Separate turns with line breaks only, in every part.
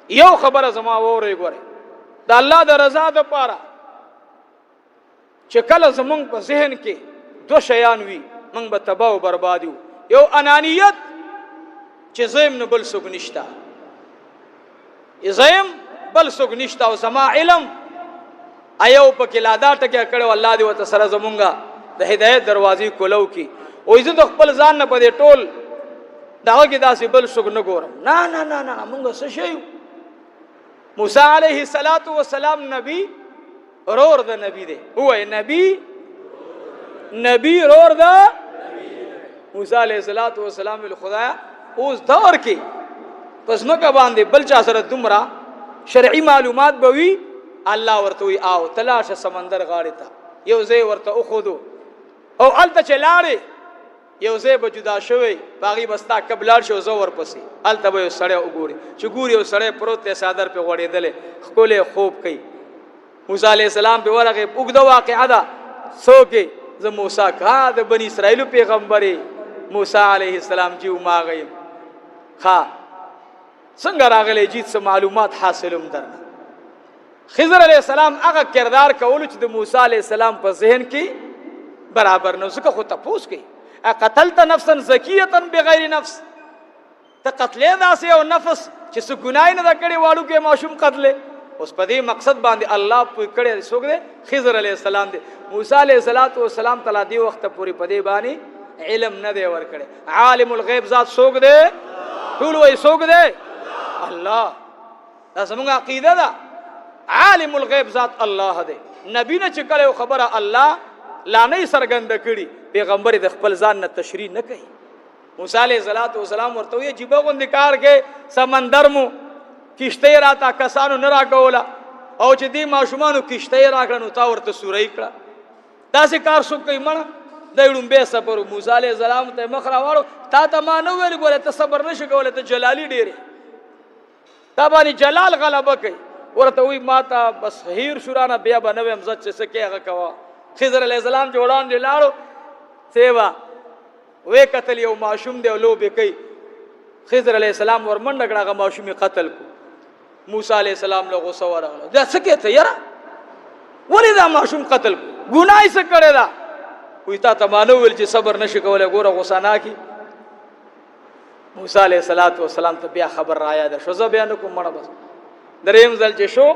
یو خبره زما ووري ګوره د الله د رضا د پاره چې کله زمونږ په ذهن کې دو شیان وي موږ به تباہ او برباد یو. یو انانیت چې زم نه بل څوک نشته، زم بل څوک نشته او زما علم ایو پکې لا دا ټکه کړو الله دې وت سره زمونږه د هدایت دروازې کولو کی او زه د خپل ځان نه پدې ټول داغه کې داسې بل څوک نه ګورم. نه نه نه نه مونږ څه شي. موسی علیه السلام نبی رور د نبی دی، هو نبی رور د موسی علیه السلام ول خدایا اوس دور کې پس مکه باندې بل چا سره دومره شرعي معلومات بوي الله ورته وی آو تلاش سمندر غاړه ته یو ځای ورته اخودو او الته چلاړي یو ځای به جدا شوی باغی بستا قبلار شو زور پسې الته به سړی وګوري چې ګوري یو سړی پروت ته صادر په غوړېدل خپل خوب کوي. موسی علیہ السلام په ورغه وګدا واقعا ده سوګي ز موسی کا د بنی اسرائیل پیغمبري موسی علیہ السلام جیو ما غیم ها څنګه راغلی جیت څه معلومات حاصلوم درنه. خضر علیہ السلام هغه کردار کول چې د موسی علیہ السلام په ذهن کې برابر نه ځکه خو تپوس کوي قتلت نفسا زکیه بغیر نفس ته قتلې داسې او نفس چې څه ګناي نه کړي واړو کې معصوم قتل اوس په دې مقصد باندې الله په کړي څوک دی خضر علیہ السلام دی. موسی علیہ السلام تعالی دی وخت پوری په دې باندې علم نه دی ور کړي. عالم الغیب ذات څوک دی؟ ټول وای څوک دی؟ الله. دا زموږ عقیده ده عالم الغیب ذات الله دی. نبی نه چې کله خبره الله لا نه سرګند کړي پیغمبر د خپل ځان نه تشریح نه کوي. موسی علیہ السلام ورته وی جيبه غوند کار کې سمندر مو کشته راته کسانو نه راکولا او چې دی ماشومانو کشته راکړنو تا ورته سورې کړه تاسو کار سو کوي مړه د ډومبه صبر. موسی علیہ السلام ته مخ راوړو تا ته ما نو ویل ګوره ته صبر نشې کولای ته جلالی ډېره تا باندې جلال غلبه کوي ورته وی ما ته بس هیر شورانه بیا بنوي امزت چې سکه هغه کوا. خضر علیہ السلام جوړان دی لاړو سیوا وې قتل یو ماشوم دی لوبې کوي. خضر علیہ السلام ورمنډ کړه ماشومي قتل کو. موسی علیہ السلام له غوسه ورغله دا څه کوي ته یاره ولې دا ماشوم قتل کو ګناي څه کړی دا وې تا ته مانو ول چې صبر نشي کولای ګوره غوسه نه کی. موسی علیہ السلام ته بیا خبر را یاد شو زه بیان کوم مړه بس دریم ځل چې شو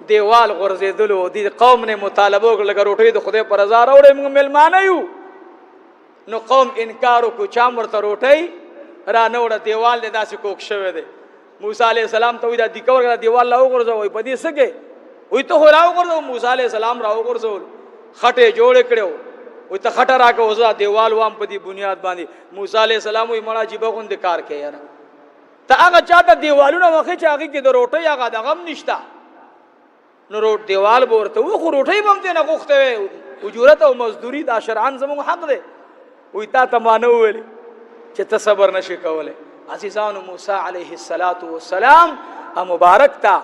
دیوال غرزیدلو دي قوم نه مطالبه وکړه لکه روټي د خدای پر هزار اورې موږ ملمانه یو نو قوم انکار کو چا مرته روټي را نه وړه دیوال د داسې کوک شوی دی. موسی علیہ السلام ته وی دا دیکور دیوال لا وګرځوي په دې سګه وی ته راو ګرځو. موسی علیہ السلام راو ګرځول خټه جوړ کړو وی ته خټه راکو وزا دیوال وام په دې بنیاد باندې. موسی علیہ السلام وی مړه جيبه غوند کار کوي یاره ته هغه چاته دیوالونه وخه چې هغه کې د روټي هغه د غم نشتا نو روټ دیوال ورته و خو روټي بم ته نه غوښته اجورت او مزدوري دا شرعاً زموږ حق دی. وی تا ته مانو ویل چې ته صبر نشي کولای. عزیزانو موسی علیہ السلام مبارک تا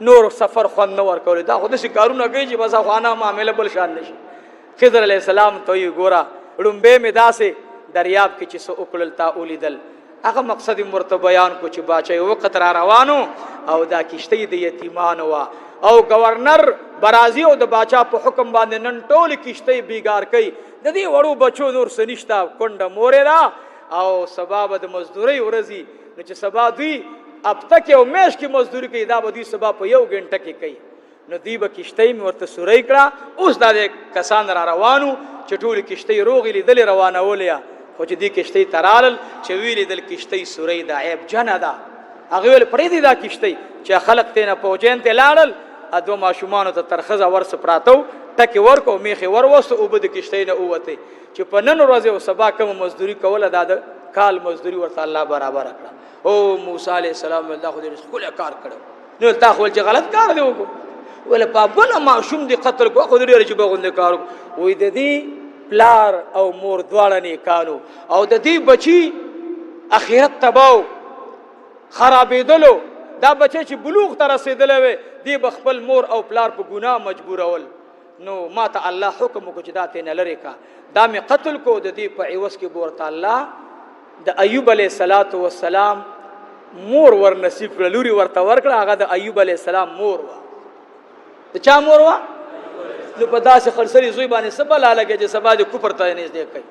نور سفر خون نور کول دا خود شي کارونه کوي چې بس خوانه معاملې بل شان نشي. خضر علیہ السلام ته یې ګورا ړومبه می داسې دریاب کې چې سو وکړل تا اولیدل هغه مقصد مرته بیان کو چې باچې وخت را روانو او دا کشته د یتیمانو وا او گورنر برازي او د باچا په حکم باندې نن ټول کشته بیګار کوي د دې وړو بچو نور سنشتا کونډه مورې را او سبب د مزدوري ورزي نو چې سبا دوی اب تک یو میش کې مزدوري کوي دا به دوی سبا په یو غنټه کې کوي نو دی به کشته می ورته سورې کړه. اوس دا کسان را روانو چې ټول کشته روغې لیدل روانه ولیا خو چې دی کشته ترال چې ویلې دل کشته سورې دا عیب جنه ده هغه ول پرې دی دا کشته چې خلق ته نه پوجین ته لاړل ادو ماشومان ته ترخزه ورس پراتو ټکی ورکو میخي ور وسو او بده کشته نه اوته چې په نن ورځ او سبا کوم مزدوري کوله دا کال مزدوري ورته الله برابر کړ. او موسی علیہ السلام الله خو دې خپل کار کړو نو تا خو چې غلط کار دی وکړو ولا په بل معصوم دی قتل کو خو دې چې بغوند کار وې د دې پلار او مور دواړه نه کانو او د دې بچي اخرت تباو خرابېدلو دا بچي چې بلوغ ته رسیدلې دی بخپل مور او پلار په ګناه مجبورول نو ما ته الله حکم کو چې دا ته نه لری کا دا می قتل کو د دې په عوض کې ورته الله د ایوب علیہ السلام مور ور نصیب کړه لوري ورته ورکړه هغه د ایوب علی السلام مور وا د چا مور وا نو په داسې خلسري زوی باندې سبا لګي چې سبا د کفر ته نږدې کوي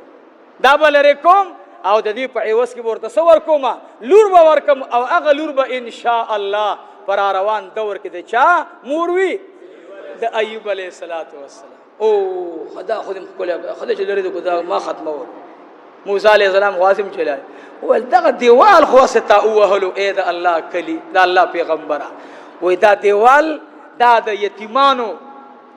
دا بل ریکوم او د دې په عوض کې ورته سور کوم لور به ورکم او هغه لور به ان شاء الله پر روان دور کې د چا مور وي د ایوب علیه السلام او خدا خودم کوله خدا چې لري د خدا ما ختمه موسی علیه السلام غاسم چلای ول دغه دیوال خو ستا اوهلو اے د الله کلی د الله پیغمبره وې دا دیوال دا د یتیمانو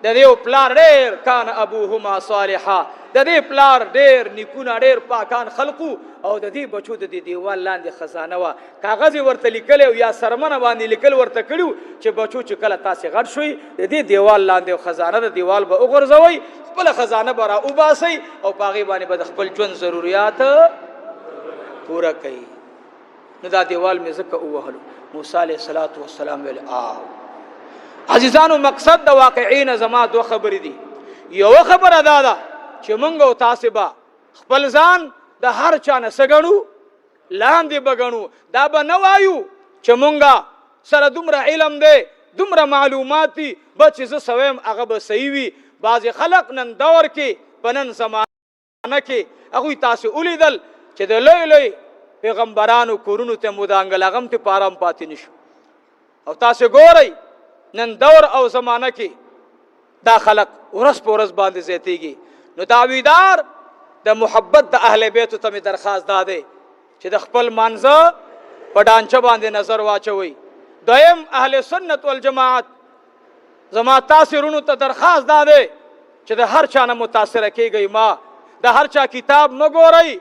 د دې پلار ډېر کان ابوهما صالحا د دې پلار ډېر نیکونه ډېر پاکان خلقو او د دې بچو د دې دیوال لاندې خزانه وا کاغذ ورته لیکل یا سرمنه باندې لیکل ورته کړو چې بچو چې کله تاسو غټ شوي د دې دیوال لاندې خزانه د دیوال به وګرځوي خپل خزانه به را وباسي او پاغي باندې به خپل ژوند ضرورت پورا کوي نو دا دیوال مې زکه اوهلو موسی علیه السلام ویل عزیزانو مقصد د واقعین زما دو خبرې دي یو خبره دا ده چې مونږ او تاسو به خپل ځان د هر چا نه سګنو لاندې بګنو دا به نه وایو چې مونږه سره دومره علم دی دومره معلومات دي بچ زه سویم هغه به صحیح وي بعضې خلق نن دور کې په نن زمانه کې هغوی تاسو ولیدل چې د لوی لوی پیغمبرانو کورونو ته مو د انګلغم ته پارام پاتې نشو او تاسو ګورئ نن دور او زمانه کې دا خلق ورځ په ورځ باندې زیاتېږي نو دعویدار د محبت د اهل بیتو ته مې درخواست دا دی چې د خپل مانځه په ډانچه باندې نظر واچوئ دویم اهل سنت والجماعت زما تاسو رونو ته درخواست دا دی چې د هر چا نه متاثره کېږئ ما د هر چا کتاب مه ګورئ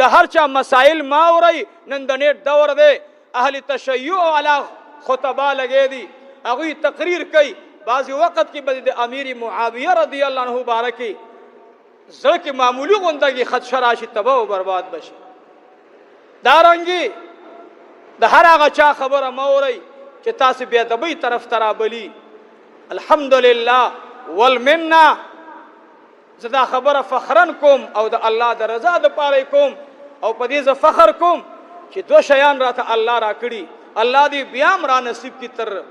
د هر چا مسائل ما اورئ نن د نیټ دور دی اهل تشیع علی خطبا لګې دي هغوی تقریر کوي بعضې وخت کې به د امیر معاویه رضی الله عنه بارکې زړه کې معمولي غوندګې خدشه راشي تباه و برباد بشي دارنګې د هر هغه چا خبره مه اورئ چې تاسو بېادبۍ طرف ته رابلي الحمدلله والمنه زه دا خبره فخرن کوم او د الله د رضا دپاره کوم او په دې زه فخر کوم چې دو شیان راته الله راکړي الله دې بیا هم را نصیب کړي تر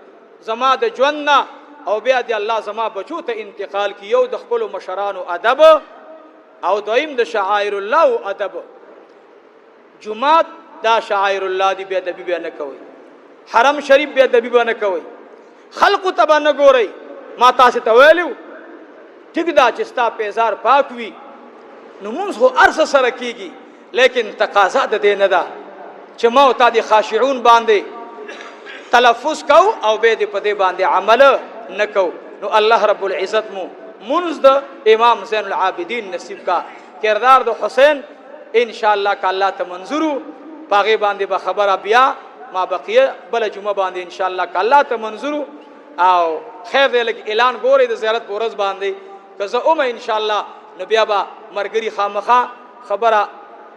زما د ژوند نه او بیا دې الله زما بچو ته انتقال کړي یو د خپلو مشرانو ادب او دویم د شعائر الله ادب جمعات دا شعائر الله دی بېادبي بیا نه کوئ حرم شریف بېادبي به نه کوئ خلقو ته به نه ګورئ ما تاسو ته ویلي ټیک دا چې ستا پیزار پاک وي نو مونځ خو هر څه سره کېږي لیکن تقاضا د دې نه ده چې ما او تا د خاشعون باندې تلفظ کو او بیا دې په دې باندې عمل نه کو نو الله رب العزت مو مونځ د امام زین العابدین نصیب کا کردار د حسین ان شاء الله که الله ته منظورو پاغي باندې به خبره بیا ما بقیه بل جمعه باندې ان شاء الله که الله ته منظورو او خیر دې لګ اعلان ګوري د زیارت پورز باندې که زه اومه ان شاء الله نو بیا به مرګري خامخا خبره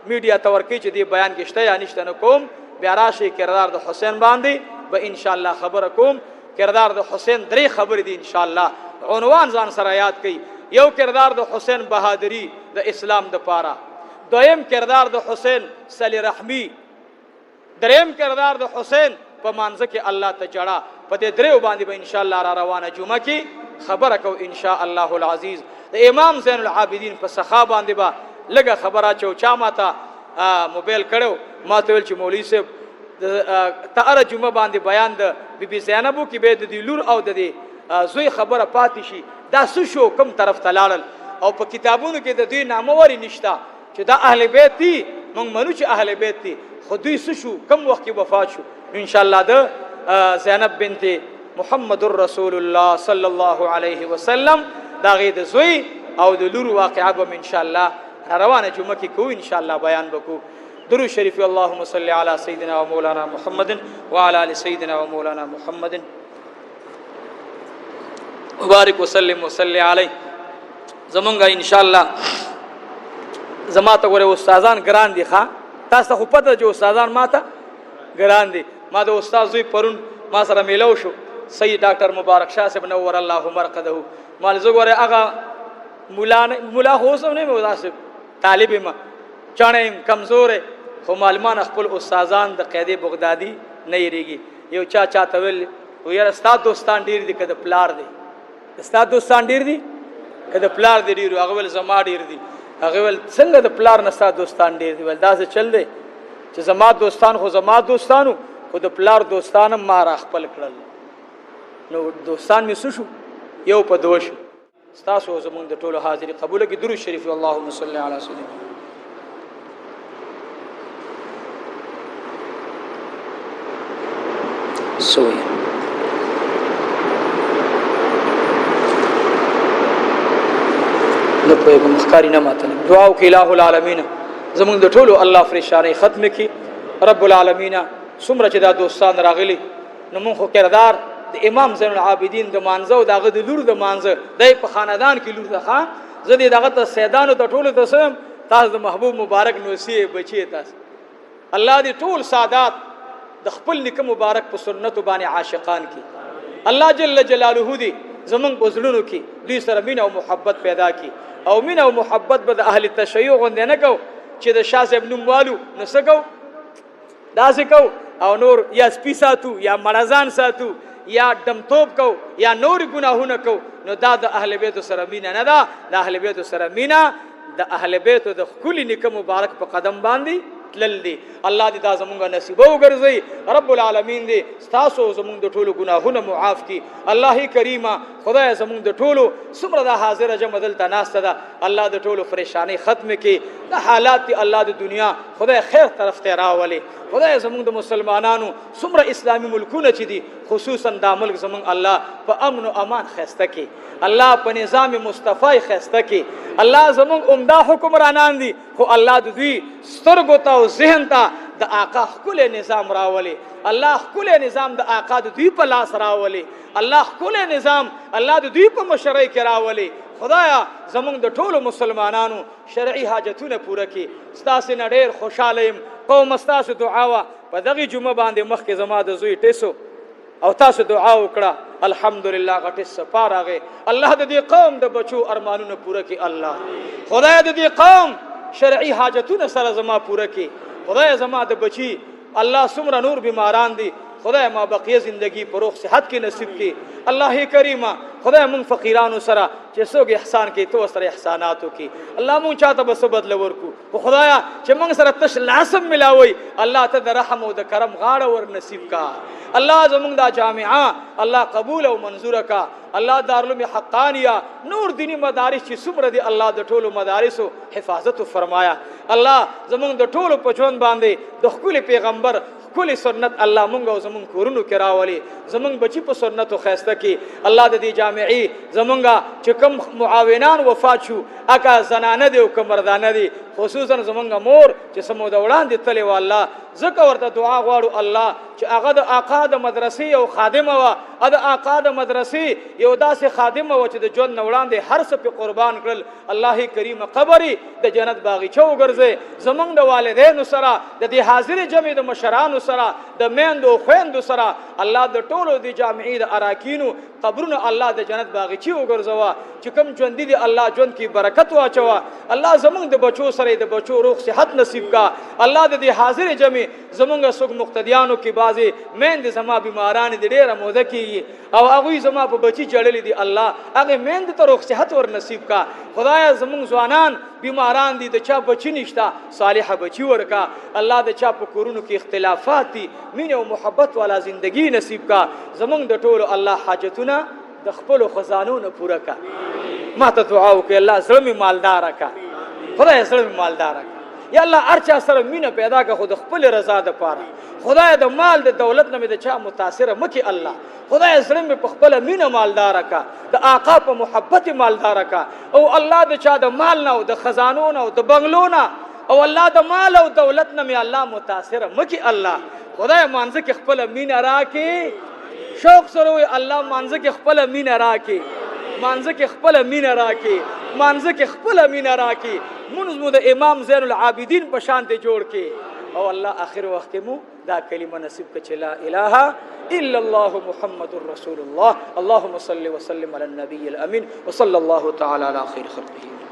میډیا ته ورکړي چې دې بیان کې شته یا نشته نه کوم بیا راشي کردار د حسین باندې به ان شاء الله خبره کوم کردار د حسین درې خبرې دي ان شاء الله عنوان ځان سره یاد کړئ یو کردار د حسین بهادری د اسلام د پاره دویم کردار د حسین صلی رحمی دریم کردار د حسین په مانځه کې الله ته جړه په دې دریو باندې به ان شاء الله را روانه جمعه کې خبره کو ان شاء الله العزیز د امام زین العابدین په سخا باندې به لګه خبره چا ماته موبایل کړو ما ته ویل چې مولوی صاحب ته هره جمعه باندې بیان د بیبي زینبو کې به د دې لور او د دې زوی خبره پاتې شي دا څه شو کوم طرف ته لاړل او په کتابونو کې د دوی ناموري نشته چې دا اهل بیت دي موږ منو چې اهل بیت دي خو دوی څه شو کم وخت کې وفات شو ان شاء الله د زینب بنت محمد رسول الله صلی الله علیه وسلم دا غي د زوی او د لور واقعه به ان شاء الله روانه جمعه کې کو ان شاء الله بیان وکړو درود شریف اللهم صل علی سیدنا و مولانا محمد وعلى ال سیدنا و مولانا محمد مبارک وسلم وصلی علی زمونږه ان شاء الله زما ته ګوره استادان ګران دي ښا تاسو خو پته چې استادان ماته ګران دي ما د استاد زوی پرون ما سره میلو شو سید ډاکټر مبارک شاه صاحب نور الله مرقده مال زه ګوره هغه مولا خو اوس هم نه مداسب طالب ما چانه کمزور خو معلمان خپل استادان د قیدی بغدادي نه یریږي. یو چا ته ویل و یاره ستا دوستان ډېر دي که د پلار دی؟ ستا دوستان ډېر دي که د پلار دی ډېر؟ هغه ویل زما ډېر دي. هغه ویل څنګه د پلار نه ستا دوستان ډېر دي؟ ویل داسې چل دی چې زما دوستان خو زما دوستانو، خو د پلار دوستان هم ما را خپل کړل. نو دوستان مې څه شو؟ یو په دوه شو. ستاسو زمونږ د ټولو حاضري قبوله کړي. درود شریف اللهم صل علی سیدنا سوی نو په مخکاری نه ماتل. دعا وکړه الہ العالمین زمونږ د ټولو الله پریشانی ختم کړي. رب العالمین څومره چې دا دوستان راغلي نو مونږ خو کردار د امام زین العابدین د مانزه او دغه د لور د مانزه د په خاندان کې لور ده ښا زه دې دغه ته سیدانو ته ټولو ته سم تاسو د محبوب مبارک نوسی بچی تاسو الله دې ټول سادات د خپل نیکه مبارک په سنت باندې عاشقان کی. الله جل جلاله دې زمونږ په زړونو کې دوی سره مینه او محبت پیدا کی او مینه او محبت به د اهل تشیع غوندې نه کو چې د شاه صاحب نوم والو نه سکو داسې کو او نور یا سپی ساتو یا مرزان ساتو یا دمتوب کو یا نور گناهونه کو. نو دا د اهل بیت سره مینه نه ده. د اهل بیت سره مینه د اهل بیت د خپل نیکه مبارک په قدم باندې تلل دي. الله دې دا زمونږ نصیب وګرځي. رب العالمین دې ستاسو زمونږ د ټولو ګناهونه معاف کړي. الله کریمه خدای زمونږ د ټولو څومره د حاضره جمع دلته ناسته ده الله د ټولو پریشانی ختم کړي. د حالات دي الله د دنیا خدای خیر طرف ته راولي. خدای زمونږ د مسلمانانو څومره اسلامي ملکونه چې دي خصوصا دا ملک زمونږ الله په امن او امان خسته کړي. الله په نظام مصطفی خسته کړي. الله زمونږ عمده حکمرانان دي خو الله د دوی سترګو ته او ذهن ته د آقا ښکلی نظام راولي. الله ښکلی نظام د آقا د دوی په لاس راولي. الله ښکلی نظام الله د دوی په مشرۍ کې راولي. خدایا زمونږ د ټولو مسلمانانو شرعي حاجتونه پوره کړي. ستاسې نه ډېر خوشحاله یم قوم ستاسو دعا وه په دغې جمعه باندې مخکې زما د زوی ټیسو او تاسو دعا وکړه الحمدلله غټې صفا راغې. الله د دې قوم د بچو ارمانونه پوره کړي. الله خدای د دې قوم شرعي حاجتونه سره زما پوره کړي. خدای زما د بچي الله څومره نور بیماران دي خدای ما بقیه زندگی په روغ صحت کې نصیب کړي. الله کریمه خدای مونږ فقیرانو سره چې څوک احسان کوي تو سره احسانات وکړي. الله مونږ چاته به څه بدله ورکو خو خدایا چې مونږ سره تش لاسم ملاوي الله ته د رحم او د کرم غاړه ور نصیب کا. الله زمونږ دا جامعه الله قبول او منظور کا. الله دارالعلوم حقانیه نور دینی مدارس چې څومره دي الله د ټولو مدارسو حفاظت فرمایا. الله زمونږ د ټولو په ژوند باندې د ښکلي پیغمبر ښکلي سنت الله مونږ او زمونږ کورونو کې راولي. زمونږ بچي په سنتو ښایسته کړي. الله د دې جامعې زمونږ چې کوم معاونان وفات شو اکا زنانه دي او که مردانه دي خصوصا زمونږ مور چې څه موده وړاندې تلې وه الله ځکه ورته دعا غواړو الله چې هغه د آقا د مدرسې یو خادمه وه د آقا د مدرسې یو داسې خادمه وه چې د ژوند نه وړاندې هر څه پې قربان کړل. الله کریمه قبر د جنت باغچه وګرځئ. زمونږ د والدینو سره د دې حاضرې جمعې د مشرانو سره د میندو او خویندو سره الله د ټولو د جامعې د اراکینو قبرونه الله د جنت باغچې وګرځوه. چې کوم ژوندي دي الله ژوند کې برکت واچوه. الله زمونږ د بچو سره د بچو روغ صحت نصیب کا. الله د دې حاضرې جمعې زمونږ څوک مقتدیانو کې بعضې میندې زما بیمارانې د ډېره موده کېږي او هغوی زما په بچي جړلې دي الله هغې میندې ته روغ صحت ور نصیب کا. خدایا زمونږ ځوانان بیماران دي د چا بچي نشته صالحه بچي ورکا. الله د چا په کورونو کې اختلافات دي مینه او محبت والا زندگی نصیب کا. زمونږ د ټولو الله حاجتونه د خپلو خزانو نه پوره کا. ما ته دعا وکړئ الله زړه مې مالداره کا. خدای زړه مې مالداره کا. یا الله هر چا سره مینه پیدا که خو د خپل رضا دپاره. خدای د مال د دولت نه مې د چا متاثره مکې الله. خدای زړه مې په خپله مینه مالداره کا. د آقا په محبت مالداره کا. او الله د چا د مال نه او د خزانو نه او د بنګلو نه او الله د مال او دولت نه مې الله متاثره مکې الله. خدای مانځه کې خپله مینه راکې. شوق سره وایي الله مانځه کې خپله مینه راکې. مانځه کې خپله مینه راکې. مانځه کې خپله مینه راکې. مونځ مو د امام زین العابدین په شان ته جوړ کې. او الله آخر وخت کې مو دا کلمه نصیب کړه چې لا اله الا الله محمد رسول الله. اللهم صل وسلم على النبي الامين وصلى الله تعالى على خير خلقه.